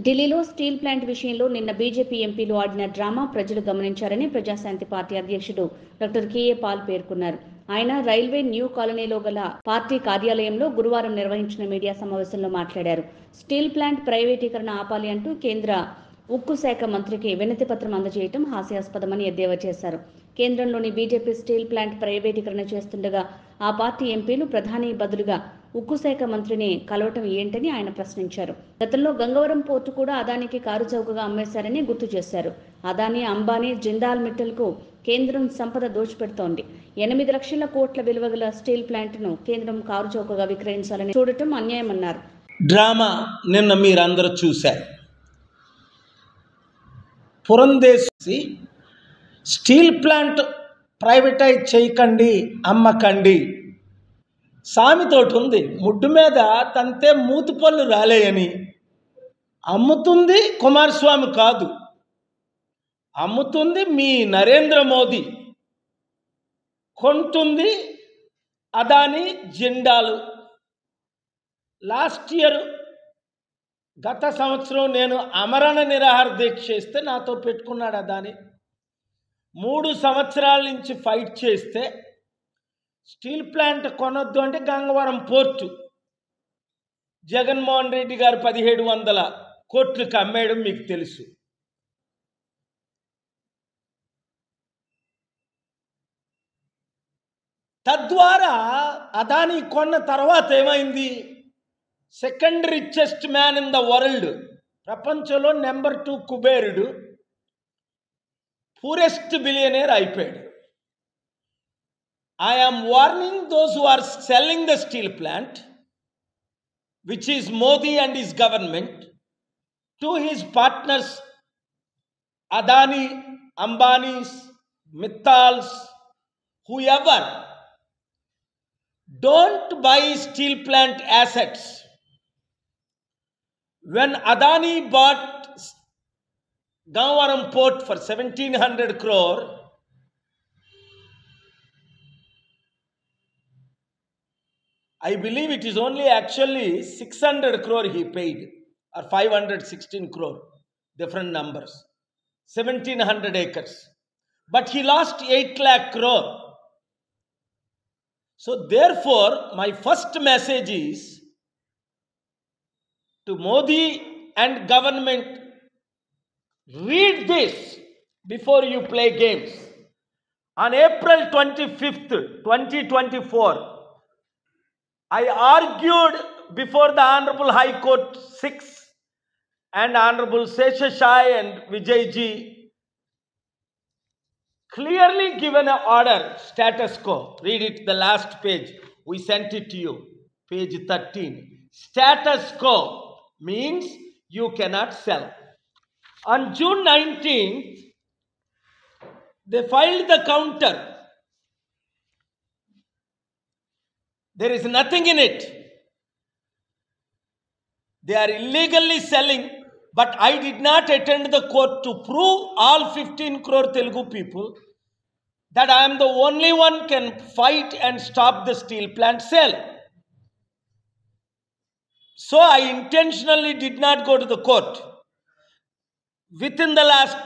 ఢిల్లీలో steel plant విషయంలో నిన్న బీజేపీ ఎంపీలు ఆడిన డ్రామా ప్రజలు గమనించారని ప్రజాశాంతి పార్టీ అధ్యక్షుడు డాక్టర్ కేఏ పాల్ పేర్కొన్నారు. ఆయన రైల్వే న్యూ కాలనీలో గల పార్టీ కార్యాలయంలో గురువారం నిర్వహించిన మీడియా సమావేశంలో మాట్లాడారు. స్టీల్ ప్లాంట్ ప్రైవేటీకరణ ఆపాలి అంటూ కేంద్ర ఉక్కు శాఖ మంత్రికి వినతి పత్రం అందజేయడం హాస్యాస్పదమని ఎద్దేవా చేశారు. కేంద్రంలోని బీజేపీ స్టీల్ ప్లాంట్ ప్రైవేటీకరణ చేస్తుండగా ఆ పార్టీ ఎంపీలు ప్రధాని బదులుగా ఉక్కు శాఖ మంత్రిని కలవటం ఏంటని ఆయన ప్రశ్నించారు. గతంలో గంగవరం పోర్టు కూడా అదానికి కారు చౌకగా అమ్మేశారని గుర్తు చేశారు. అదానీ, అంబానీ, జిందాల్ మిట్టల్కు కేంద్రం సంపద దోచిపెడుతోంది. 8 లక్షల కోట్ల విలువ గల స్టీల్ ప్లాంట్ను కేంద్రం కారు చౌకగా విక్రయించాలని చూడటం అన్యాయమన్నారు. డ్రామా నిన్న మీరందరూ చూశారు. పురంధేశ్వరి స్టీల్ ప్లాంట్ ప్రైవేటైజ్ చేయకండి, అమ్మకండి సామెతోటి ఉంది. ముడ్డు మీద తంతే మూతిపళ్ళు రాలేయని. అమ్ముతుంది కుమారస్వామి కాదు, అమ్ముతుంది మీ నరేంద్ర మోదీ, కొంటుంది అదానీ, జిండాల్. లాస్ట్ ఇయర్ గత సంవత్సరం నేను అమరణ నిరాహార దీక్ష చేస్తే నాతో పెట్టుకున్నాడు అదానీ. 3 సంవత్సరాల నుంచి ఫైట్ చేస్తే స్టీల్ ప్లాంట్ కొనొద్దు అంటే గంగవరం పోర్టు జగన్మోహన్ రెడ్డి గారు 1700 కోట్లకు అమ్మేయడం మీకు తెలుసు. తద్వారా అదానీ కొన్న తర్వాత ఏమైంది? Second richest man in the world, ప్రపంచంలో నెంబర్ 2 కుబేరుడు, పూరెస్ట్ బిలియనేర్ అయిపోయాడు. I am warning those who are selling the steel plant, which is Modi and his government, to his partners Adani, Ambanis, Mittals, whoever, don't buy steel plant assets. When Adani bought Gangavaram port for 1700 crore, I believe it is only actually 600 crore he paid, or 516 crore, different numbers, 1700 acres. But he lost 8 lakh crore. So therefore, my first message is to Modi and government, read this before you play games. On April 25th, 2024, I argued before the Honorable High Court 6 and Honorable Seshasai and Vijayji, clearly given an order, status quo. Read it, the last page. We sent it to you, page 13. Status quo means you cannot sell. On June 19th, they filed the counter. There is nothing in it. They are illegally selling, but I did not attend the court to prove all 15 crore Telugu people that I am the only one can fight and stop the steel plant sale. So I intentionally did not go to the court. Within the last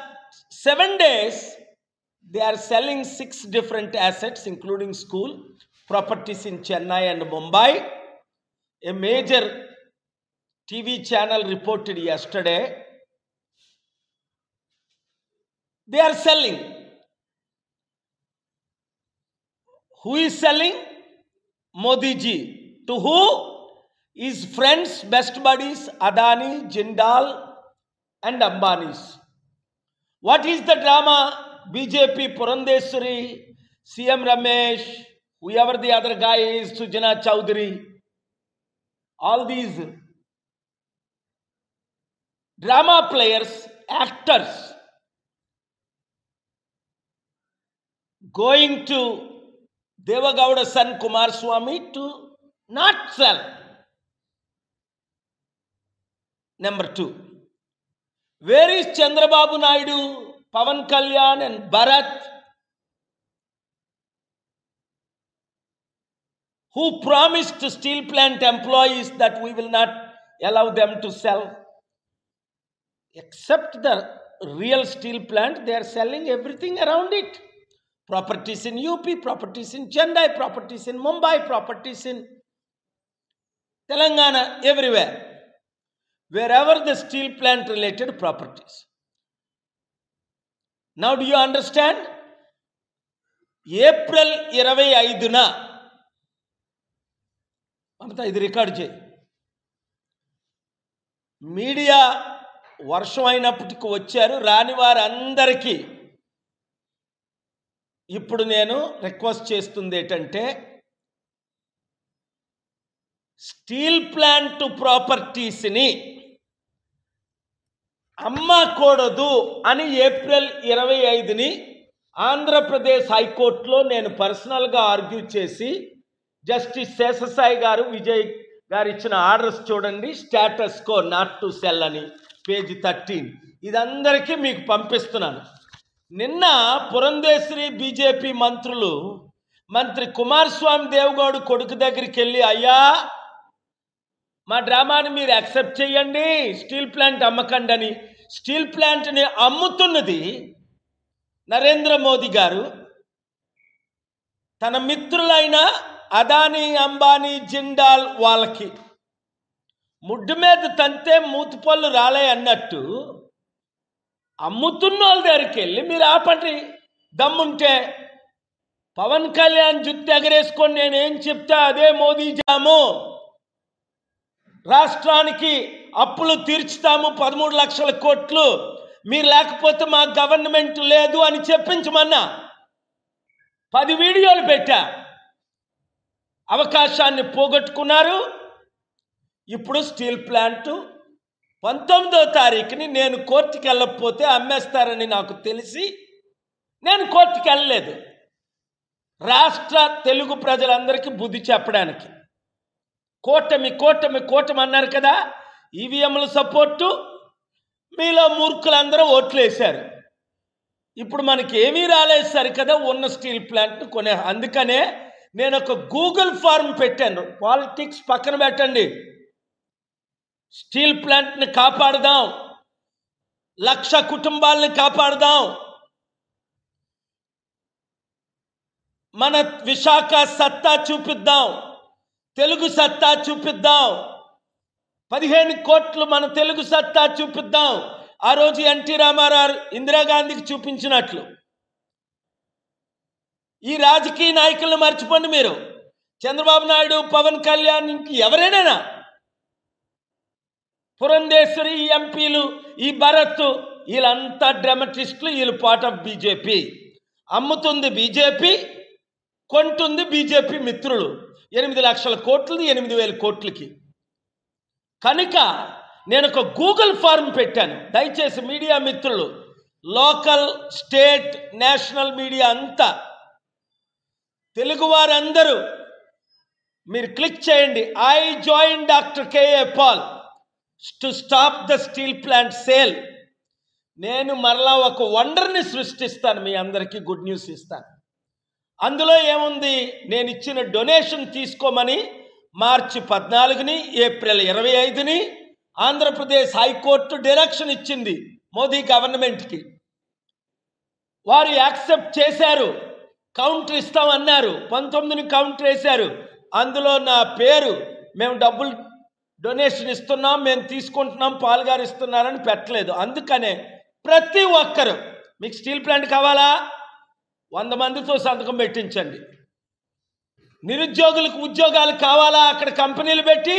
7 days, they are selling 6 different assets, including school, properties in Chennai and Mumbai. A major TV channel reported yesterday. They are selling. Who is selling? Modi ji. To who? His friends, best buddies, Adani, Jindal and Ambanis. What is the drama? BJP, Purandeswari, CM Ramesh, whoever the other guy is, Sujana Chowdhury, all these drama players, actors, going to Devagowda's son Kumaraswamy to not sell. Number 2, where is Chandrababu Naidu, Pavan Kalyan and Bharat, who promised to steel plant employees that we will not allow them to sell? except the real steel plant, they are selling everything around it. Properties in UP, properties in Chennai, properties in Mumbai, properties in Telangana, everywhere. Wherever the steel plant related properties. Now do you understand? April 25న మమతా ఇది record చేయి. Media వర్షం అయినప్పటికీ వచ్చారు. రాని వారందరికీ ఇప్పుడు నేను రిక్వెస్ట్ చేస్తుంది ఏంటంటే, స్టీల్ ప్లాంట్ ప్రాపర్టీస్ని అమ్మకూడదు అని ఏప్రిల్ 25ని ఆంధ్రప్రదేశ్ హైకోర్టులో నేను పర్సనల్గా ఆర్గ్యూ చేసి, జస్టిస్ శేషసాయి గారు, విజయ్ గారు ఇచ్చిన ఆర్డర్స్ చూడండి, status quo not to cell అని పేజీ 13, ఇదందరికీ మీకు పంపిస్తున్నాను. నిన్న పురంధేశ్వరి బీజేపీ మంత్రి కుమారస్వామి దేవగౌడ్ కొడుకు దగ్గరికి వెళ్ళి, అయ్యా మా డ్రామాని మీరు యాక్సెప్ట్ చేయండి, స్టీల్ ప్లాంట్ అమ్మకండి అని. స్టీల్ ప్లాంట్ని అమ్ముతున్నది నరేంద్ర మోదీ గారు. తన మిత్రులైన అదానీ, అంబానీ, జిండాల్ వాళ్ళకి ముడ్డు మీద తంతే మూతిపళ్ళు రాలే అన్నట్టు అమ్ముతున్న వాళ్ళ దగ్గరికి వెళ్ళి మీరు ఆపండి. దమ్ముంటే పవన్ కళ్యాణ్ జుట్టు ఎగరేసుకొని నేనేం చెప్తే అదే మోదీ జాము, రాష్ట్రానికి అప్పులు తీర్చుతాము 13 లక్షల కోట్లు, మీరు లేకపోతే మా గవర్నమెంట్ లేదు అని చెప్పించమన్నా. 10 వీడియోలు పెట్టా. అవకాశాన్ని పోగొట్టుకున్నారు. ఇప్పుడు స్టీల్ ప్లాంట్ 19వ తారీఖుని నేను కోర్టుకి వెళ్ళకపోతే అమ్మేస్తారని నాకు తెలిసి నేను కోర్టుకి వెళ్ళలేదు. రాష్ట్ర తెలుగు ప్రజలందరికీ బుద్ధి చెప్పడానికి. కూటమి అన్నారు కదా, ఈవీఎంల సపోర్టు, మీలో మూర్ఖులందరూ ఓట్లు వేశారు. ఇప్పుడు మనకి ఏమీ రాలేదు సరికదా ఉన్న స్టీల్ ప్లాంట్ను కొనే. అందుకనే నేను ఒక గూగుల్ ఫార్మ్ పెట్టాను. పాలిటిక్స్ పక్కన పెట్టండి, స్టీల్ ప్లాంట్ని కాపాడదాం, 1,00,000 కుటుంబాలని కాపాడదాం, మన విశాఖ సత్తా చూపిద్దాం, తెలుగు సత్తా చూపిద్దాం, 15 కోట్లు మన తెలుగు సత్తా చూపిద్దాం. ఆ రోజు ఎన్టీ రామారావు ఇందిరాగాంధీకి చూపించినట్లు. ఈ రాజకీయ నాయకులను మర్చిపోండి మీరు. చంద్రబాబు నాయుడు, పవన్ కళ్యాణ్, ఇంక ఎవరైనా, పురంధేశ్వరి, ఈ ఎంపీలు, ఈ భరత్, వీళ్ళంతా డ్రామటిస్టులు. వీళ్ళు పార్ట్ ఆఫ్ బీజేపీ. అమ్ముతుంది బీజేపీ, కొంటుంది బీజేపీ మిత్రులు. 8 లక్షల కోట్లది 8,000 కోట్లకి. కనుక నేను ఒక గూగుల్ ఫార్మ్ పెట్టాను. దయచేసి మీడియా మిత్రులు, లోకల్, స్టేట్, నేషనల్ మీడియా అంతా, తెలుగు వారందరూ మీరు క్లిక్ చేయండి. I join doctor KA Paul to stop the steel plant sale. నేను మరలా ఒక వండర్ని సృష్టిస్తాను, మీ అందరికీ గుడ్ న్యూస్ ఇస్తాను. అందులో ఏముంది, నేను ఇచ్చిన డొనేషన్ తీసుకోమని మార్చి 14ని, ఏప్రిల్ 25ని ఆంధ్రప్రదేశ్ హైకోర్టు డైరెక్షన్ ఇచ్చింది మోదీ గవర్నమెంట్కి. వారు యాక్సెప్ట్ చేశారు, కౌంటర్ ఇస్తామన్నారు. 19ని కౌంటర్ వేశారు. అందులో నా పేరు, మేము డబ్బులు డొనేషన్ ఇస్తున్నాం, మేము తీసుకుంటున్నాం, పాల్గారు ఇస్తున్నారని పెట్టలేదు. అందుకనే ప్రతి ఒక్కరు, మీకు స్టీల్ ప్లాంట్ కావాలా, 100 మందితో సంతకం పెట్టించండి. నిరుద్యోగులకు ఉద్యోగాలు కావాలా, అక్కడ కంపెనీలు పెట్టి.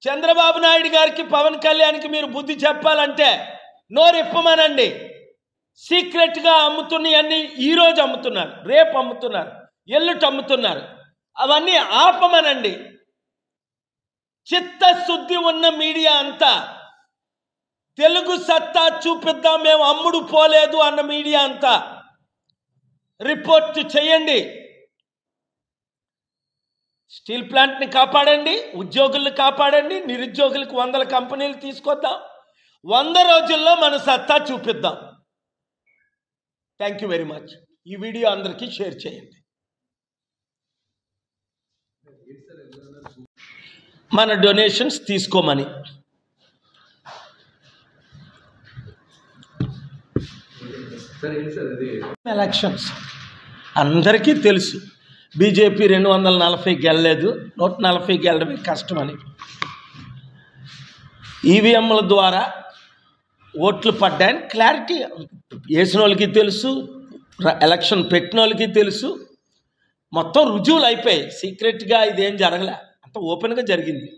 చంద్రబాబు నాయుడు గారికి, పవన్ కళ్యాణ్కి మీరు బుద్ధి చెప్పాలంటే నోరిప్పమనండి. సీక్రెట్గా అమ్ముతున్నవన్నీ ఈరోజు అమ్ముతున్నారు, రేపు అమ్ముతున్నారు, ఎల్లుట అమ్ముతున్నారు. అవన్నీ ఆపమనండి. చిత్తశుద్ధి ఉన్న మీడియా అంతా, తెలుగు సత్తా చూపిద్దాం, మేము అమ్ముడు పోలేదు అన్న మీడియా అంతా రిపోర్ట్ చేయండి. స్టీల్ ప్లాంట్ని కాపాడండి, ఉద్యోగుల్ని కాపాడండి, నిరుద్యోగులకు 100 కంపెనీలు తీసుకొద్దాం, 100 రోజుల్లో మన సత్తా చూపిద్దాం. Thank you very much. ఈ వీడియో అందరికీ షేర్ చేయండి. మన డొనేషన్స్ తీసుకోమని. ఎలక్షన్స్ అందరికీ తెలుసు. బీజేపీ 240 గెలలేదు, 140 గెలడమే కష్టమని. ఈవీఎంల ద్వారా ఓట్లు పడ్డాయని క్లారిటీ వేసిన వాళ్ళకి తెలుసు, ఎలక్షన్ పెట్టిన వాళ్ళకి తెలుసు. మొత్తం రుజువులు అయిపోయాయి. సీక్రెట్గా ఇదేం జరగలే, అంత ఓపెన్గా జరిగింది.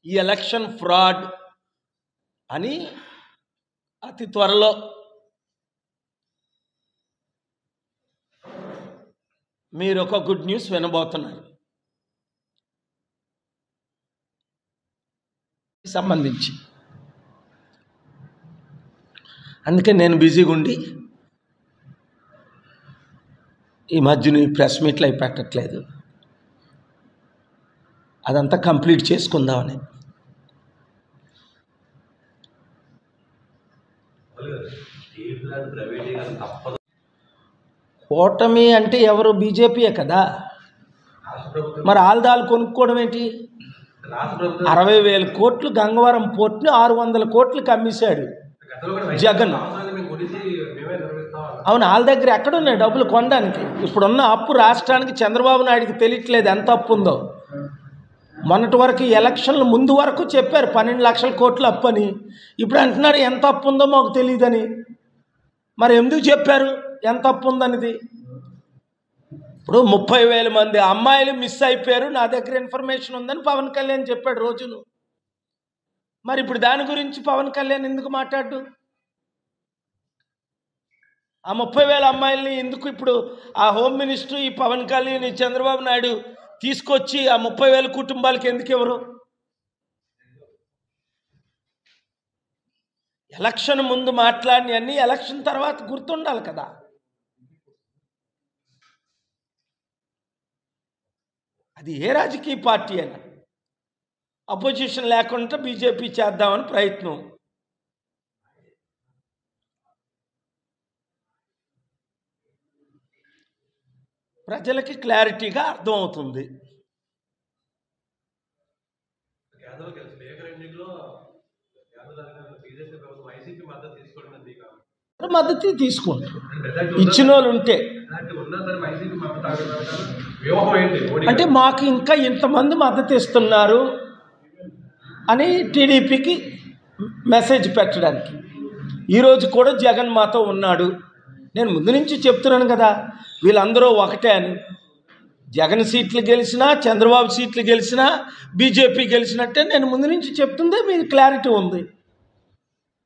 ఈ ఎలక్షన్ ఫ్రాడ్ అని అతి త్వరలో మీరు ఒక గుడ్ న్యూస్ వినబోతున్నారు సంబంధించి. అందుకే నేను బిజీగా ఉండి ఈ మధ్యన ప్రెస్ మీట్లు అవి పెట్టట్లేదు. అదంతా కంప్లీట్ చేసుకుందామని. కూటమి అంటే ఎవరు? బీజేపీయే కదా. మరి ఆల్దాలు కొనుక్కోవడం ఏంటి? 60,000 కోట్లు గంగవరం పోర్ట్ని 600 కోట్లకి అమ్మేశాడు జగన్. అవును, వాళ్ళ దగ్గర ఎక్కడున్నాయి డబ్బులు కొనడానికి? ఇప్పుడున్న అప్పు రాష్ట్రానికి చంద్రబాబు నాయుడికి తెలియట్లేదు ఎంత అప్పు ఉందో. మొన్నటి వరకు ఎలక్షన్ల ముందు వరకు చెప్పారు 12 లక్షల కోట్లు అప్పు అని. ఇప్పుడు అంటున్నారు ఎంత అప్పు ఉందో మాకు తెలియదని. మరి ఎందుకు చెప్పారు ఎంత అప్పు ఉందనేది? ఇప్పుడు 30,000 మంది అమ్మాయిలు మిస్ అయిపోయారు, నా దగ్గర ఇన్ఫర్మేషన్ ఉందని పవన్ కళ్యాణ్ చెప్పాడు రోజును. మరి ఇప్పుడు దాని గురించి పవన్ కళ్యాణ్ ఎందుకు మాట్లాడు? ఆ 30,000 అమ్మాయిల్ని ఎందుకు ఇప్పుడు ఆ హోమ్ మినిస్టర్, ఈ పవన్ కళ్యాణ్, ఈ చంద్రబాబు నాయుడు తీసుకొచ్చి ఆ 30,000 కుటుంబాలకి ఎందుకు ఎవరు? ఎలక్షన్ ముందు మాట్లాడినవన్నీ ఎలక్షన్ తర్వాత గుర్తుండాలి కదా. అది ఏ రాజకీయ పార్టీ అయినా అపోజిషన్ లేకుండా బీజేపీ చేద్దామని ప్రయత్నం. ప్రజలకి క్లారిటీగా అర్థమవుతుంది. మద్దతు తీసుకుంటారు ఇచ్చిన వాళ్ళు ఉంటే. అంటే మాకు ఇంకా ఇంతమంది మద్దతు ఇస్తున్నారు అని టీడీపీకి మెసేజ్ పెట్టడానికి. ఈరోజు కూడా జగన్ మాతో ఉన్నాడు. నేను ముందు నుంచి చెప్తున్నాను కదా, వీళ్ళందరూ ఒకటే అని. జగన్ సీట్లు గెలిచినా, చంద్రబాబు సీట్లు గెలిచినా, బీజేపీ గెలిచినట్టే నేను ముందు నుంచి చెప్తుందే. మీకు క్లారిటీ ఉంది,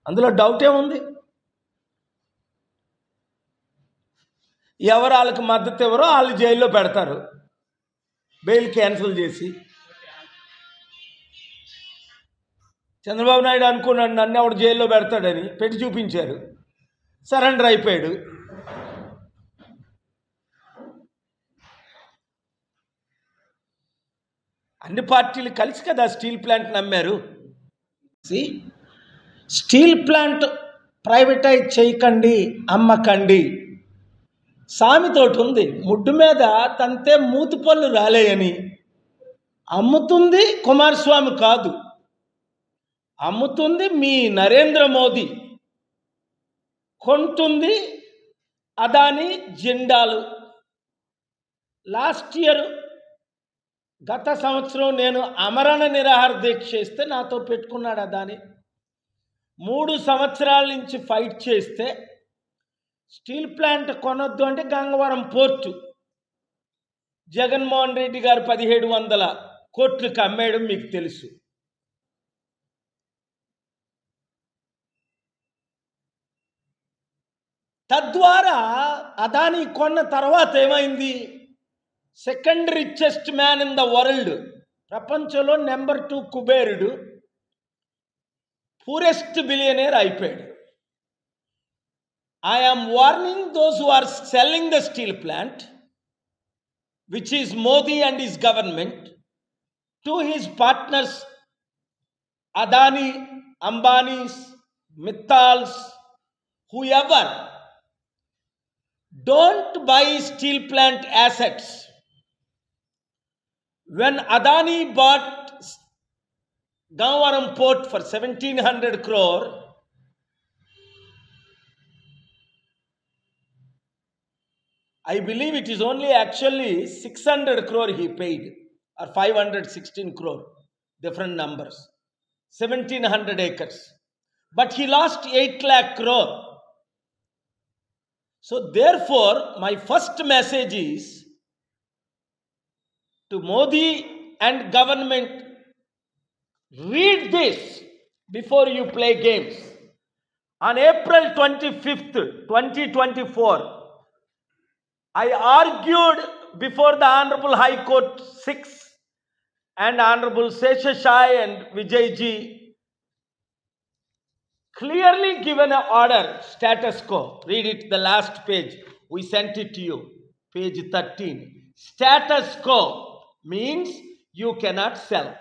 అందులో డౌట్ ఏముంది? ఎవరు వాళ్ళకి మద్దతు ఎవరో వాళ్ళు జైల్లో పెడతారు, బెయిల్ క్యాన్సిల్ చేసి. చంద్రబాబు నాయుడు అనుకున్నాడు నన్ను ఎవడు జైల్లో పెడతాడని, పెట్టి చూపించారు, సరెండర్ అయిపోయాడు. అన్ని పార్టీలు కలిసి కదా స్టీల్ ప్లాంట్ నమ్మారు. స్టీల్ ప్లాంట్ ప్రైవేటైజ్ చేయకండి, అమ్మకండి సామెతోటి ఉంది. ముడ్డు మీద తంతే మూతి పళ్ళు రాలేయని. అమ్ముతుంది కుమారస్వామి కాదు, అమ్ముతుంది మీ నరేంద్ర మోదీ, కొంటుంది అదానీ జిండాల్. లాస్ట్ ఇయర్ గత సంవత్సరం నేను ఆమరణ నిరాహార దీక్ష చేస్తే నాతో పెట్టుకున్నాడు అదానీ. 3 సంవత్సరాల నుంచి ఫైట్ చేస్తే స్టీల్ ప్లాంట్ కొనొద్దు అంటే గంగవరం పోర్టు జగన్మోహన్ రెడ్డి గారు 1700 కోట్లకు అమ్మేయడం మీకు తెలుసు. తద్వారా అదానీ కొన్న తర్వాత ఏమైంది? Second richest man in the world, ప్రపంచంలో నెంబర్ 2 కుబేరుడు, పూరెస్ట్ బిలియనేర్ అయిపోయాడు. I am warning those who are selling the steel plant, which is Modi and his government, to his partners Adani, Ambanis, Mittals, whoever. Don't buy steel plant assets. When Adani bought Gangavaram port for 1,700 crore, I believe it is only actually 600 crore he paid, or 516 crore, different numbers, 1700 acres. But he lost 8 lakh crore. So therefore, my first message is to Modi and government, read this before you play games. On April 25th, 2024, I argued before the Honorable High Court 6 and Honorable Seshasai and Vijayji, clearly given an order, status quo. Read it, the last page. We sent it to you, page 13. Status quo means you cannot sell.